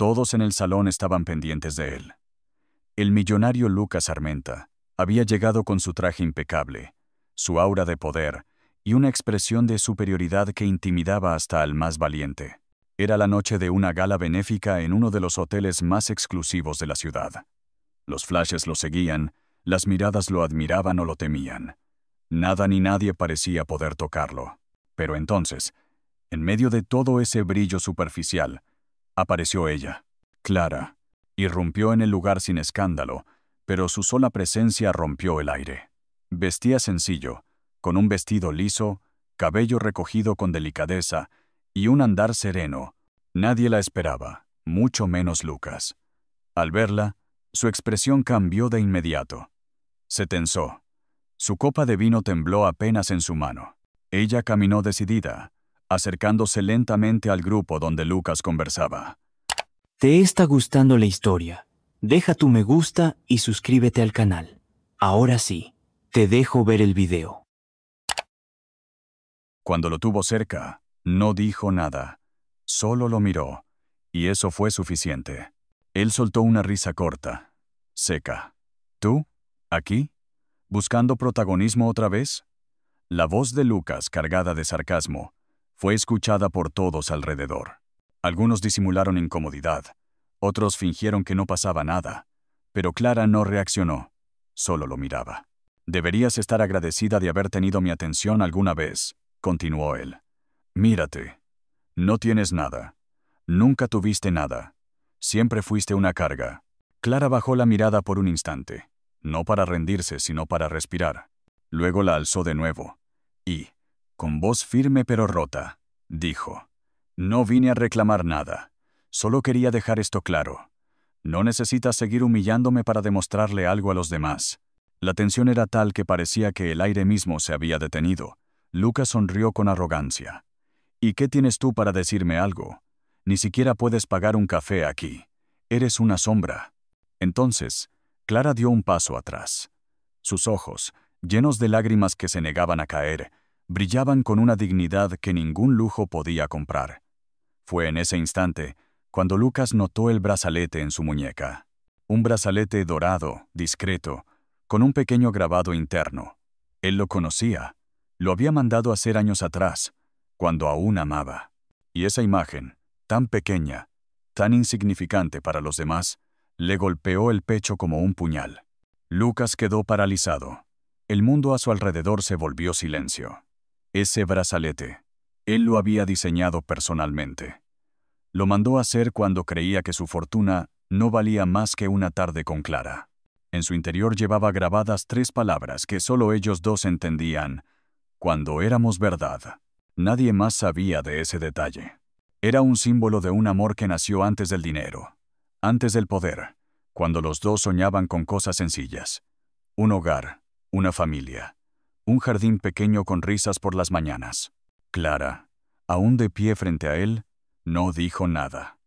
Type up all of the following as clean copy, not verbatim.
Todos en el salón estaban pendientes de él. El millonario Lucas Armenta había llegado con su traje impecable, su aura de poder y una expresión de superioridad que intimidaba hasta al más valiente. Era la noche de una gala benéfica en uno de los hoteles más exclusivos de la ciudad. Los flashes lo seguían, las miradas lo admiraban o lo temían. Nada ni nadie parecía poder tocarlo. Pero entonces, en medio de todo ese brillo superficial, apareció ella, Clara. Irrumpió en el lugar sin escándalo, pero su sola presencia rompió el aire. Vestía sencillo, con un vestido liso, cabello recogido con delicadeza y un andar sereno. Nadie la esperaba, mucho menos Lucas. Al verla, su expresión cambió de inmediato. Se tensó. Su copa de vino tembló apenas en su mano. Ella caminó decidida, acercándose lentamente al grupo donde Lucas conversaba. ¿Te está gustando la historia? Deja tu me gusta y suscríbete al canal. Ahora sí, te dejo ver el video. Cuando lo tuvo cerca, no dijo nada. Solo lo miró, y eso fue suficiente. Él soltó una risa corta, seca. ¿Tú? ¿Aquí? ¿Buscando protagonismo otra vez? La voz de Lucas, cargada de sarcasmo, fue escuchada por todos alrededor. Algunos disimularon incomodidad, otros fingieron que no pasaba nada, pero Clara no reaccionó, solo lo miraba. Deberías estar agradecida de haber tenido mi atención alguna vez, continuó él. Mírate. No tienes nada. Nunca tuviste nada. Siempre fuiste una carga. Clara bajó la mirada por un instante, no para rendirse, sino para respirar. Luego la alzó de nuevo, y, con voz firme pero rota, dijo: No vine a reclamar nada. Solo quería dejar esto claro. No necesitas seguir humillándome para demostrarle algo a los demás. La tensión era tal que parecía que el aire mismo se había detenido. Lucas sonrió con arrogancia. ¿Y qué tienes tú para decirme algo? Ni siquiera puedes pagar un café aquí. Eres una sombra. Entonces, Clara dio un paso atrás. Sus ojos, llenos de lágrimas que se negaban a caer, brillaban con una dignidad que ningún lujo podía comprar. Fue en ese instante cuando Lucas notó el brazalete en su muñeca. Un brazalete dorado, discreto, con un pequeño grabado interno. Él lo conocía. Lo había mandado hacer años atrás, cuando aún amaba. Y esa imagen, tan pequeña, tan insignificante para los demás, le golpeó el pecho como un puñal. Lucas quedó paralizado. El mundo a su alrededor se volvió silencio. Ese brazalete, él lo había diseñado personalmente. Lo mandó a hacer cuando creía que su fortuna no valía más que una tarde con Clara. En su interior llevaba grabadas 3 palabras que solo ellos dos entendían: cuando éramos verdad. Nadie más sabía de ese detalle. Era un símbolo de un amor que nació antes del dinero, antes del poder, cuando los dos soñaban con cosas sencillas. Un hogar, una familia, un jardín pequeño con risas por las mañanas. Clara, aún de pie frente a él, no dijo nada.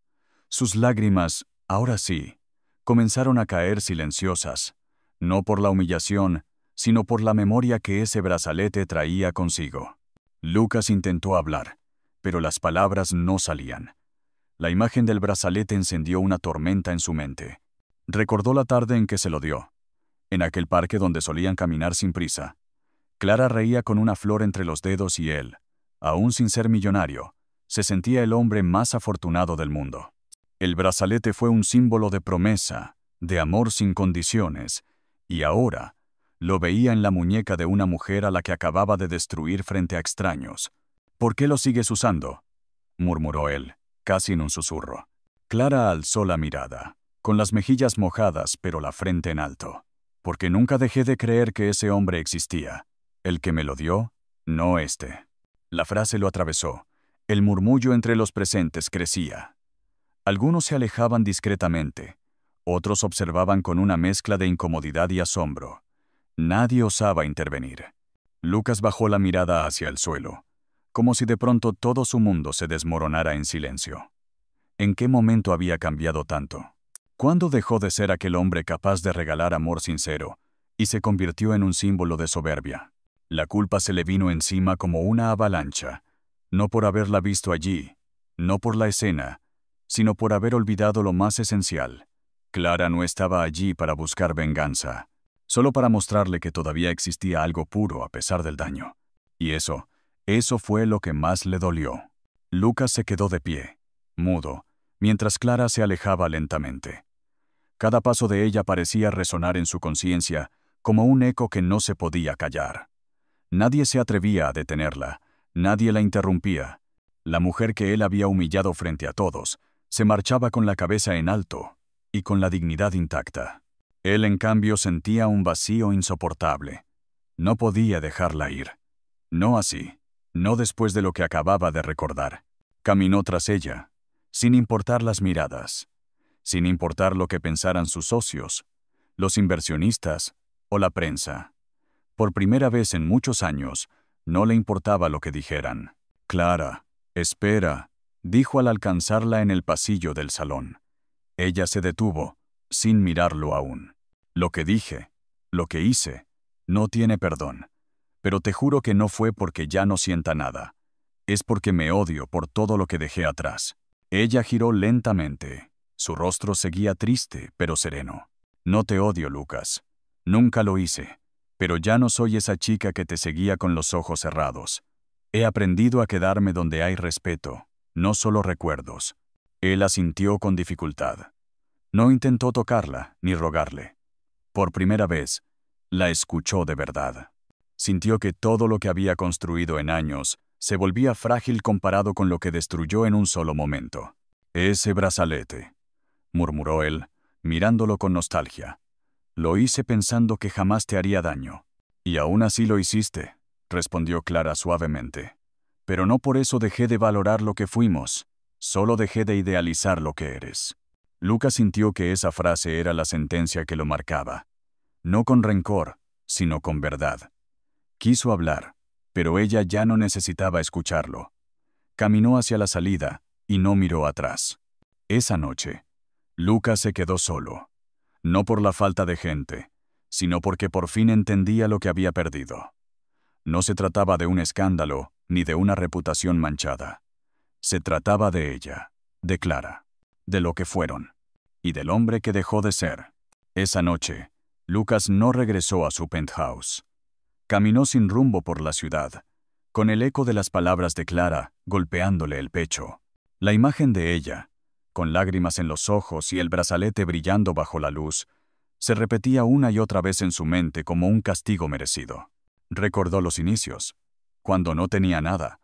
Sus lágrimas, ahora sí, comenzaron a caer silenciosas, no por la humillación, sino por la memoria que ese brazalete traía consigo. Lucas intentó hablar, pero las palabras no salían. La imagen del brazalete encendió una tormenta en su mente. Recordó la tarde en que se lo dio, en aquel parque donde solían caminar sin prisa. Clara reía con una flor entre los dedos y él, aún sin ser millonario, se sentía el hombre más afortunado del mundo. El brazalete fue un símbolo de promesa, de amor sin condiciones, y ahora lo veía en la muñeca de una mujer a la que acababa de destruir frente a extraños. ¿Por qué lo sigues usando?, murmuró él, casi en un susurro. Clara alzó la mirada, con las mejillas mojadas pero la frente en alto. Porque nunca dejé de creer que ese hombre existía. El que me lo dio, no este. La frase lo atravesó. El murmullo entre los presentes crecía. Algunos se alejaban discretamente. Otros observaban con una mezcla de incomodidad y asombro. Nadie osaba intervenir. Lucas bajó la mirada hacia el suelo, como si de pronto todo su mundo se desmoronara en silencio. ¿En qué momento había cambiado tanto? ¿Cuándo dejó de ser aquel hombre capaz de regalar amor sincero y se convirtió en un símbolo de soberbia? La culpa se le vino encima como una avalancha, no por haberla visto allí, no por la escena, sino por haber olvidado lo más esencial. Clara no estaba allí para buscar venganza, solo para mostrarle que todavía existía algo puro a pesar del daño. Y eso fue lo que más le dolió. Lucas se quedó de pie, mudo, mientras Clara se alejaba lentamente. Cada paso de ella parecía resonar en su conciencia como un eco que no se podía callar. Nadie se atrevía a detenerla, nadie la interrumpía. La mujer que él había humillado frente a todos se marchaba con la cabeza en alto y con la dignidad intacta. Él, en cambio, sentía un vacío insoportable. No podía dejarla ir. No así, no después de lo que acababa de recordar. Caminó tras ella, sin importar las miradas, sin importar lo que pensaran sus socios, los inversionistas o la prensa. Por primera vez en muchos años, no le importaba lo que dijeran. «Clara, espera», dijo al alcanzarla en el pasillo del salón. Ella se detuvo, sin mirarlo aún. «Lo que dije, lo que hice, no tiene perdón. Pero te juro que no fue porque ya no sienta nada. Es porque me odio por todo lo que dejé atrás». Ella giró lentamente. Su rostro seguía triste, pero sereno. «No te odio, Lucas. Nunca lo hice. Pero ya no soy esa chica que te seguía con los ojos cerrados. He aprendido a quedarme donde hay respeto, no solo recuerdos». Él asintió con dificultad. No intentó tocarla, ni rogarle. Por primera vez, la escuchó de verdad. Sintió que todo lo que había construido en años se volvía frágil comparado con lo que destruyó en un solo momento. «Ese brazalete», murmuró él, mirándolo con nostalgia. «Lo hice pensando que jamás te haría daño». «Y aún así lo hiciste», respondió Clara suavemente. «Pero no por eso dejé de valorar lo que fuimos, solo dejé de idealizar lo que eres». Lucas sintió que esa frase era la sentencia que lo marcaba. No con rencor, sino con verdad. Quiso hablar, pero ella ya no necesitaba escucharlo. Caminó hacia la salida y no miró atrás. Esa noche, Lucas se quedó solo. No por la falta de gente, sino porque por fin entendía lo que había perdido. No se trataba de un escándalo ni de una reputación manchada. Se trataba de ella, de Clara, de lo que fueron, y del hombre que dejó de ser. Esa noche, Lucas no regresó a su penthouse. Caminó sin rumbo por la ciudad, con el eco de las palabras de Clara golpeándole el pecho. La imagen de ella, con lágrimas en los ojos y el brazalete brillando bajo la luz, se repetía una y otra vez en su mente como un castigo merecido. Recordó los inicios, cuando no tenía nada,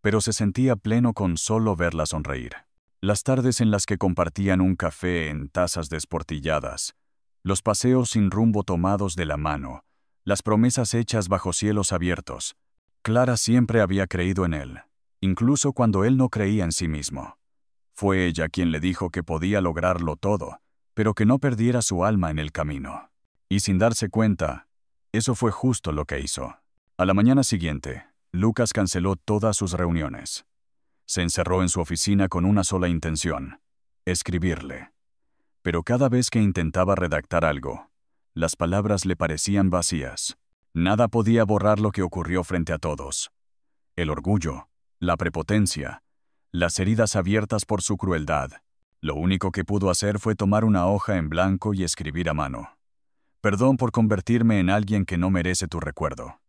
pero se sentía pleno con solo verla sonreír. Las tardes en las que compartían un café en tazas desportilladas, los paseos sin rumbo tomados de la mano, las promesas hechas bajo cielos abiertos. Clara siempre había creído en él, incluso cuando él no creía en sí mismo. Fue ella quien le dijo que podía lograrlo todo, pero que no perdiera su alma en el camino. Y sin darse cuenta, eso fue justo lo que hizo. A la mañana siguiente, Lucas canceló todas sus reuniones. Se encerró en su oficina con una sola intención: escribirle. Pero cada vez que intentaba redactar algo, las palabras le parecían vacías. Nada podía borrar lo que ocurrió frente a todos. El orgullo, la prepotencia, las heridas abiertas por su crueldad. Lo único que pudo hacer fue tomar una hoja en blanco y escribir a mano: «Perdón por convertirme en alguien que no merece tu recuerdo.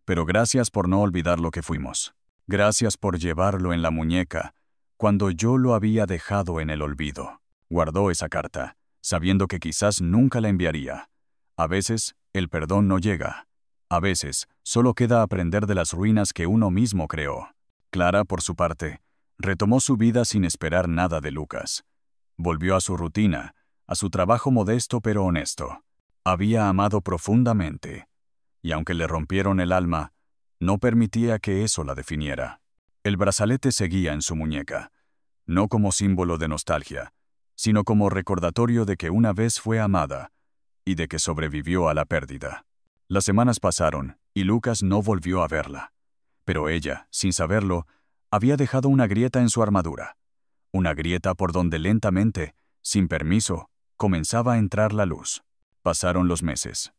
Pero gracias por no olvidar lo que fuimos. Gracias por llevarlo en la muñeca, cuando yo lo había dejado en el olvido». Guardó esa carta, sabiendo que quizás nunca la enviaría. A veces, el perdón no llega. A veces, solo queda aprender de las ruinas que uno mismo creó. Clara, por su parte, retomó su vida sin esperar nada de Lucas. Volvió a su rutina, a su trabajo modesto pero honesto. Había amado profundamente, y aunque le rompieron el alma, no permitía que eso la definiera. El brazalete seguía en su muñeca, no como símbolo de nostalgia, sino como recordatorio de que una vez fue amada y de que sobrevivió a la pérdida. Las semanas pasaron y Lucas no volvió a verla. Pero ella, sin saberlo, había dejado una grieta en su armadura. Una grieta por donde lentamente, sin permiso, comenzaba a entrar la luz. Pasaron los meses.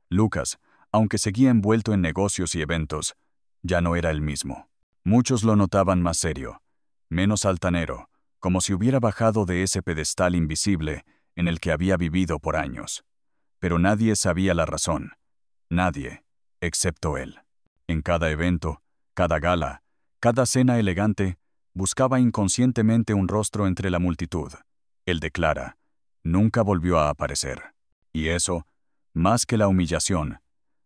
Lucas, aunque seguía envuelto en negocios y eventos, ya no era el mismo. Muchos lo notaban más serio, menos altanero, como si hubiera bajado de ese pedestal invisible en el que había vivido por años. Pero nadie sabía la razón. Nadie, excepto él. En cada evento, cada gala, cada cena elegante, buscaba inconscientemente un rostro entre la multitud. El de Clara nunca volvió a aparecer. Y eso, más que la humillación,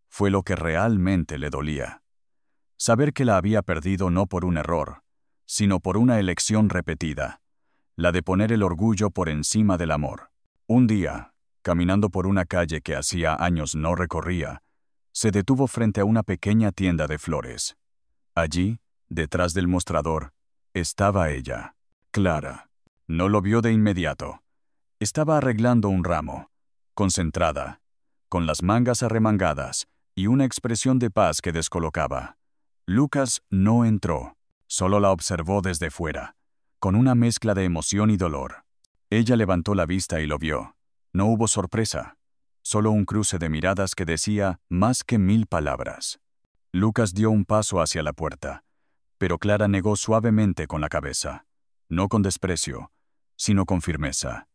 fue lo que realmente le dolía. Saber que la había perdido no por un error, sino por una elección repetida, la de poner el orgullo por encima del amor. Un día, caminando por una calle que hacía años no recorría, se detuvo frente a una pequeña tienda de flores. Allí, detrás del mostrador, estaba ella, Clara. No lo vio de inmediato. Estaba arreglando un ramo, concentrada, con las mangas arremangadas y una expresión de paz que descolocaba. Lucas no entró, solo la observó desde fuera, con una mezcla de emoción y dolor. Ella levantó la vista y lo vio. No hubo sorpresa, solo un cruce de miradas que decía más que 1000 palabras. Lucas dio un paso hacia la puerta, pero Clara negó suavemente con la cabeza, no con desprecio, sino con firmeza.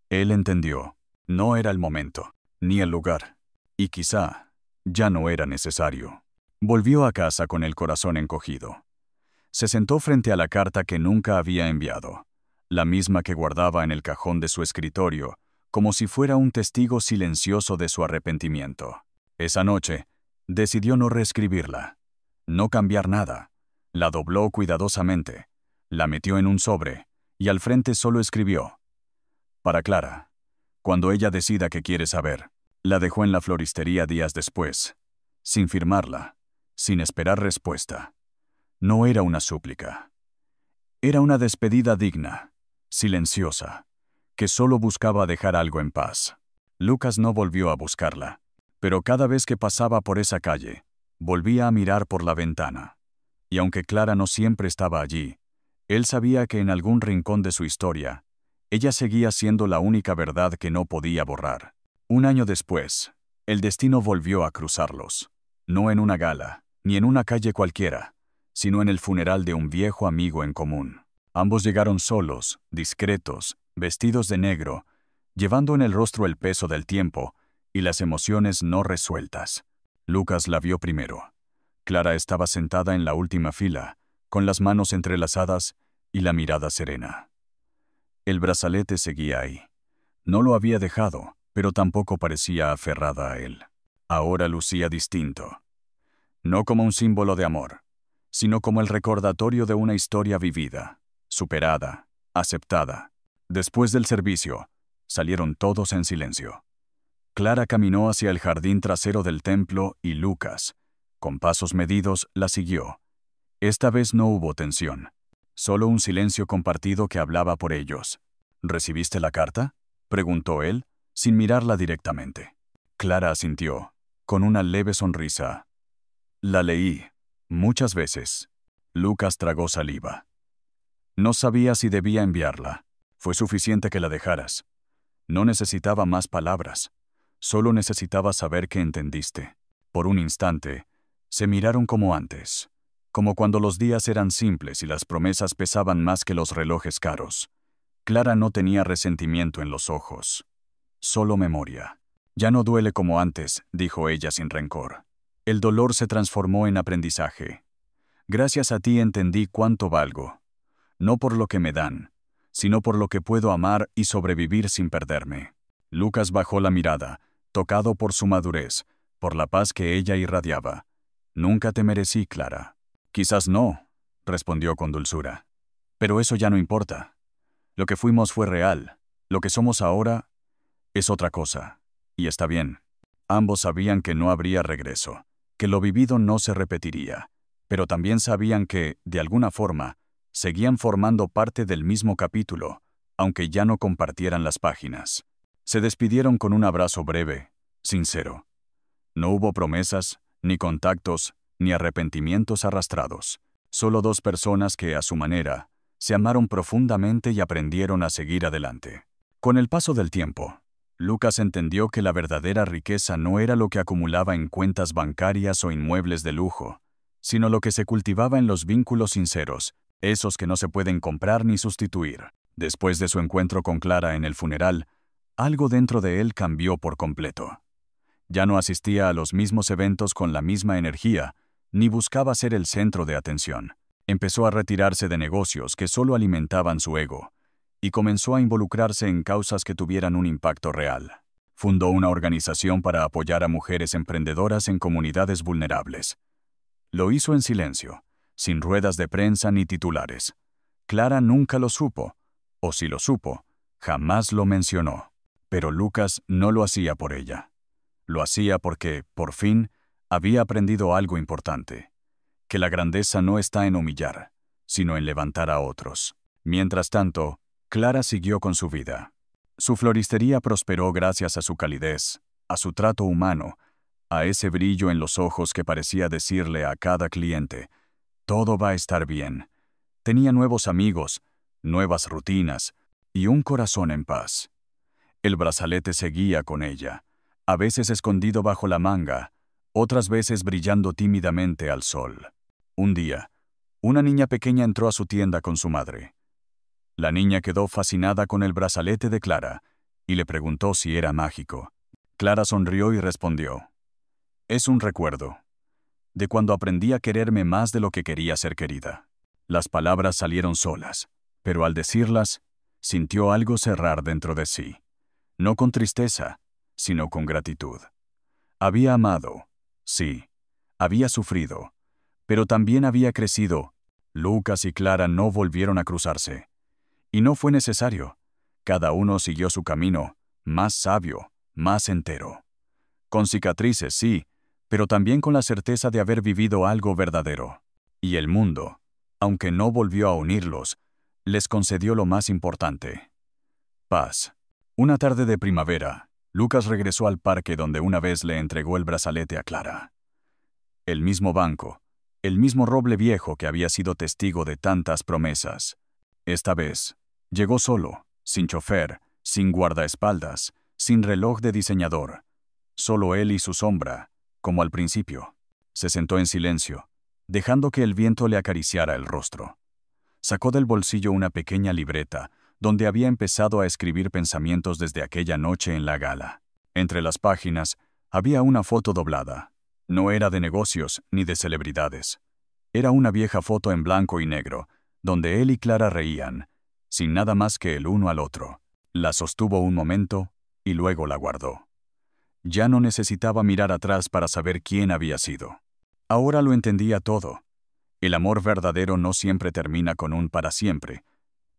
Él entendió, no era el momento, ni el lugar, y quizá ya no era necesario. Volvió a casa con el corazón encogido. Se sentó frente a la carta que nunca había enviado, la misma que guardaba en el cajón de su escritorio, como si fuera un testigo silencioso de su arrepentimiento. Esa noche, decidió no reescribirla, no cambiar nada. La dobló cuidadosamente, la metió en un sobre, y al frente solo escribió: para Clara, cuando ella decida que quiere saber. La dejó en la floristería días después, sin firmarla, sin esperar respuesta. No era una súplica. Era una despedida digna, silenciosa, que solo buscaba dejar algo en paz. Lucas no volvió a buscarla, pero cada vez que pasaba por esa calle, volvía a mirar por la ventana. Y aunque Clara no siempre estaba allí, él sabía que en algún rincón de su historia, ella seguía siendo la única verdad que no podía borrar. Un año después, el destino volvió a cruzarlos. No en una gala, ni en una calle cualquiera, sino en el funeral de un viejo amigo en común. Ambos llegaron solos, discretos, vestidos de negro, llevando en el rostro el peso del tiempo y las emociones no resueltas. Lucas la vio primero. Clara estaba sentada en la última fila, con las manos entrelazadas y la mirada serena. El brazalete seguía ahí. No lo había dejado, pero tampoco parecía aferrada a él. Ahora lucía distinto. No como un símbolo de amor, sino como el recordatorio de una historia vivida, superada, aceptada. Después del servicio, salieron todos en silencio. Clara caminó hacia el jardín trasero del templo y Lucas, con pasos medidos, la siguió. Esta vez no hubo tensión, solo un silencio compartido que hablaba por ellos. ¿Recibiste la carta?, preguntó él, sin mirarla directamente. Clara asintió, con una leve sonrisa. La leí, muchas veces. Lucas tragó saliva. No sabía si debía enviarla. Fue suficiente que la dejaras. No necesitaba más palabras. Solo necesitaba saber que entendiste. Por un instante, se miraron como antes, como cuando los días eran simples y las promesas pesaban más que los relojes caros. Clara no tenía resentimiento en los ojos, solo memoria. Ya no duele como antes, dijo ella sin rencor. El dolor se transformó en aprendizaje. Gracias a ti entendí cuánto valgo, no por lo que me dan, sino por lo que puedo amar y sobrevivir sin perderme. Lucas bajó la mirada, tocado por su madurez, por la paz que ella irradiaba. Nunca te merecí, Clara. Quizás no, respondió con dulzura. Pero eso ya no importa. Lo que fuimos fue real. Lo que somos ahora es otra cosa. Y está bien. Ambos sabían que no habría regreso, que lo vivido no se repetiría, pero también sabían que, de alguna forma, seguían formando parte del mismo capítulo, aunque ya no compartieran las páginas. Se despidieron con un abrazo breve, sincero. No hubo promesas, ni contactos, ni arrepentimientos arrastrados. Solo dos personas que, a su manera, se amaron profundamente y aprendieron a seguir adelante. Con el paso del tiempo, Lucas entendió que la verdadera riqueza no era lo que acumulaba en cuentas bancarias o inmuebles de lujo, sino lo que se cultivaba en los vínculos sinceros, esos que no se pueden comprar ni sustituir. Después de su encuentro con Clara en el funeral, algo dentro de él cambió por completo. Ya no asistía a los mismos eventos con la misma energía, ni buscaba ser el centro de atención. Empezó a retirarse de negocios que solo alimentaban su ego, y comenzó a involucrarse en causas que tuvieran un impacto real. Fundó una organización para apoyar a mujeres emprendedoras en comunidades vulnerables. Lo hizo en silencio, sin ruedas de prensa ni titulares. Clara nunca lo supo, o si lo supo, jamás lo mencionó. Pero Lucas no lo hacía por ella. Lo hacía porque, por fin, había aprendido algo importante: que la grandeza no está en humillar, sino en levantar a otros. Mientras tanto, Clara siguió con su vida. Su floristería prosperó gracias a su calidez, a su trato humano, a ese brillo en los ojos que parecía decirle a cada cliente: todo va a estar bien. Tenía nuevos amigos, nuevas rutinas y un corazón en paz. El brazalete seguía con ella, a veces escondido bajo la manga, otras veces brillando tímidamente al sol. Un día, una niña pequeña entró a su tienda con su madre. La niña quedó fascinada con el brazalete de Clara y le preguntó si era mágico. Clara sonrió y respondió: es un recuerdo de cuando aprendí a quererme más de lo que quería ser querida. Las palabras salieron solas, pero al decirlas, sintió algo cerrar dentro de sí. No con tristeza, sino con gratitud. Había amado, sí, había sufrido, pero también había crecido. Lucas y Clara no volvieron a cruzarse. Y no fue necesario. Cada uno siguió su camino, más sabio, más entero. Con cicatrices, sí, pero también con la certeza de haber vivido algo verdadero. Y el mundo, aunque no volvió a unirlos, les concedió lo más importante: paz. Una tarde de primavera, Lucas regresó al parque donde una vez le entregó el brazalete a Clara. El mismo banco, el mismo roble viejo que había sido testigo de tantas promesas. Esta vez, llegó solo, sin chofer, sin guardaespaldas, sin reloj de diseñador. Solo él y su sombra, como al principio. Se sentó en silencio, dejando que el viento le acariciara el rostro. Sacó del bolsillo una pequeña libreta, donde había empezado a escribir pensamientos desde aquella noche en la gala. Entre las páginas, había una foto doblada. No era de negocios ni de celebridades. Era una vieja foto en blanco y negro, donde él y Clara reían, sin nada más que el uno al otro. La sostuvo un momento y luego la guardó. Ya no necesitaba mirar atrás para saber quién había sido. Ahora lo entendía todo. El amor verdadero no siempre termina con un para siempre,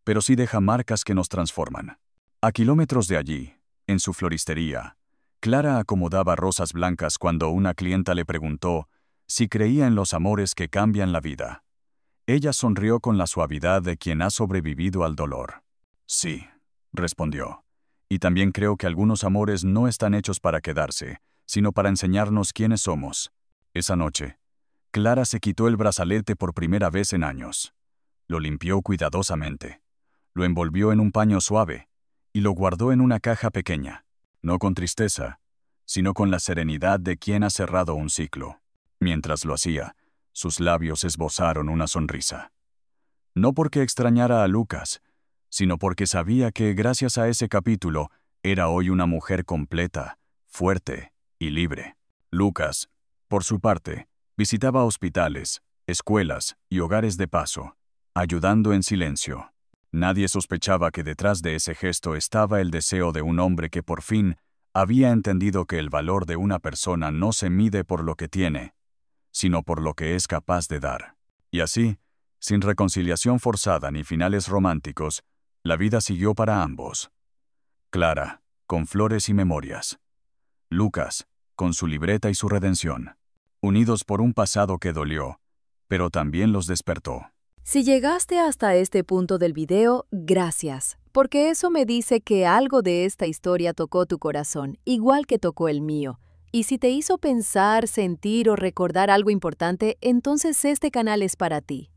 pero sí deja marcas que nos transforman. A kilómetros de allí, en su floristería, Clara acomodaba rosas blancas cuando una clienta le preguntó si creía en los amores que cambian la vida. Ella sonrió con la suavidad de quien ha sobrevivido al dolor. Sí, respondió. Y también creo que algunos amores no están hechos para quedarse, sino para enseñarnos quiénes somos. Esa noche, Clara se quitó el brazalete por primera vez en años. Lo limpió cuidadosamente. Lo envolvió en un paño suave y lo guardó en una caja pequeña, no con tristeza, sino con la serenidad de quien ha cerrado un ciclo. Mientras lo hacía, sus labios esbozaron una sonrisa. No porque extrañara a Lucas, sino porque sabía que, gracias a ese capítulo, era hoy una mujer completa, fuerte y libre. Lucas, por su parte, visitaba hospitales, escuelas y hogares de paso, ayudando en silencio. Nadie sospechaba que detrás de ese gesto estaba el deseo de un hombre que por fin había entendido que el valor de una persona no se mide por lo que tiene, sino por lo que es capaz de dar. Y así, sin reconciliación forzada ni finales románticos, la vida siguió para ambos. Clara, con flores y memorias. Lucas, con su libreta y su redención. Unidos por un pasado que dolió, pero también los despertó. Si llegaste hasta este punto del video, gracias, porque eso me dice que algo de esta historia tocó tu corazón, igual que tocó el mío. Y si te hizo pensar, sentir o recordar algo importante, entonces este canal es para ti.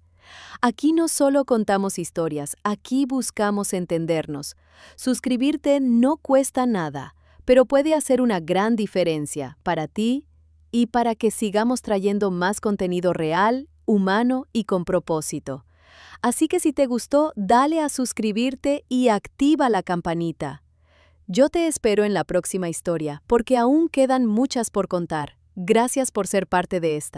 Aquí no solo contamos historias, aquí buscamos entendernos. Suscribirte no cuesta nada, pero puede hacer una gran diferencia para ti y para que sigamos trayendo más contenido real, humano y con propósito. Así que si te gustó, dale a suscribirte y activa la campanita. Yo te espero en la próxima historia, porque aún quedan muchas por contar. Gracias por ser parte de esta.